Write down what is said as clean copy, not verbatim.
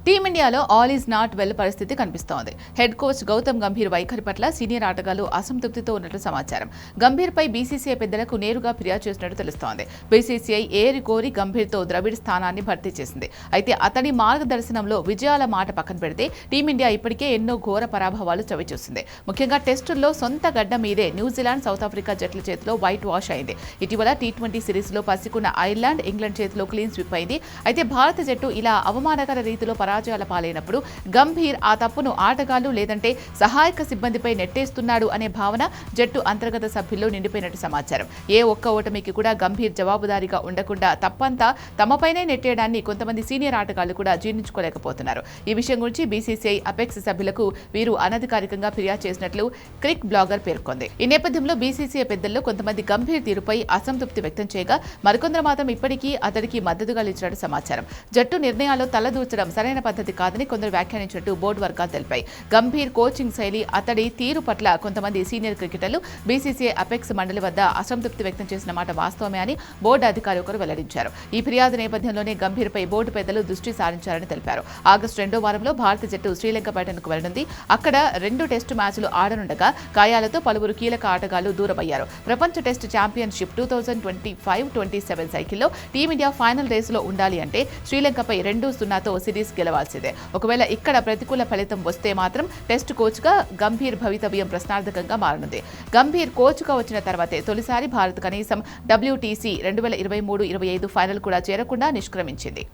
టీమిండియాలో all is not well పరిస్థితి కనిపిస్తోంది. Head coach Gautam Gambhir వైఖరి పట్ల సీనియర్ ఆటగాళ్లు అసంతృప్తితో ఉన్నట్లు సమాచారం. గంభీర్పై బీసీసీఐ పెద్దలకు నేరుగా ఫిర్యాదు చేసినట్టు తెలుస్తోంది. బీసీసీఐ ఏరి కోరి గంభీర్తో ద్రవిడ్ స్థానాన్ని భర్తీ చేసింది. అయితే అతని మార్గదర్శనంలో విజయాల మాట పక్కన పెడితే టీమిండియా ఇప్పటికే ఎన్నో ఘోర పరాభవాలు చవిచూసింది. ముఖ్యంగా టెస్టుల్లో సొంత గడ్డ మీదే న్యూజిలాండ్, సౌత్ ఆఫ్రికా జట్ల చేతిలో వైట్ వాష్ అయింది. ఇటీవల టీ20 సిరీస్లో పసికున్న ఐర్లాండ్, ఇంగ్లాండ్ చేతిలో క్లీన్ స్వీప్ అయింది. అయితే భారత జట్టు ఇలా అవమానకర రీతిలో పరాజయాల పాలైనప్పుడు గంభీర్ ఆ తప్పును ఆటగాళ్లు లేదంటే సహాయక సిబ్బందిపై నెట్టేస్తున్నాడు అనే భావన జట్టు అంతర్గత సభ్యుల్లో నిండిపోయినట్టు సమాచారం. ఏ ఒక్క ఓటమికి కూడా గంభీర్ జవాబుదారీగా ఉండకుండా తప్పంతా తమపైనే నెట్టేయడాన్ని కొంతమంది సీనియర్ ఆటగాళ్లు కూడా జీర్ణించుకోలేకపోతున్నారు. ఈ విషయం గురించి బీసీసీఐ అపెక్స్ సభ్యులకు వీరు అనధికారికంగా ఫిర్యాదు చేసినట్లు క్రిక్ బ్లాగర్ పేర్కొంది. ఈ నేపథ్యంలో బీసీసీఐ పెద్దల్లో కొంతమంది గంభీర్ తీరుపై అసంతృప్తి వ్యక్తం చేయగా మరికొందరు మాత్రం ఇప్పటికీ అతడికి మద్దతుగా నిలిచినట్టు సమాచారం. జట్టు నిర్ణయాల్లో తలదూర్చడం సరైన పద్ధతి కాదని కొందరు వ్యాఖ్యానించినట్టు బోర్డు వర్గాలు తెలిపాయి. గంభీర్ కోచింగ్ శైలి, అతడి తీరు పట్ల కొంతమంది సీనియర్ క్రికెటర్లు బీసీసీఐ అపెక్స్ మండలి వద్ద అసంతృప్తి వ్యక్తం చేసిన మాట వాస్తవమే అని బోర్డు అధికారి ఒకరు వెల్లడించారు. ఈ ఫిర్యాదు నేపథ్యంలోనే గంభీర్పై బోర్డు పెద్దలు దృష్టి సారించారని తెలిపారు. ఆగస్టు 2వ వారంలో భారత జట్టు శ్రీలంక పర్యటనకు వెళ్లనుంది. అక్కడ 2 టెస్టు మ్యాచ్లు ఆడనుండగా గాయాలతో పలువురు కీలక ఆటగాళ్లు దూరమయ్యారు. ప్రపంచ టెస్ట్ ఛాంపియన్షిప్ 2025-27 సైకిల్లో టీమిండియా ఫైనల్ రేసులో ఉండాలి అంటే శ్రీలంకపై 2-0తో సిరీస్ గెలవాల్సిందే. ఒకవేళ ఇక్కడ ప్రతికూల ఫలితం వస్తే మాత్రం టెస్ట్ కోచ్గా గంభీర్ భవితవ్యం ప్రశ్నార్థకంగా మారనుంది. గంభీర్ కోచ్గా వచ్చిన తర్వాతే తొలిసారి భారత్ కనీసం WTC 2023-25 ఫైనల్ కూడా చేరకుండా నిష్క్రమించింది.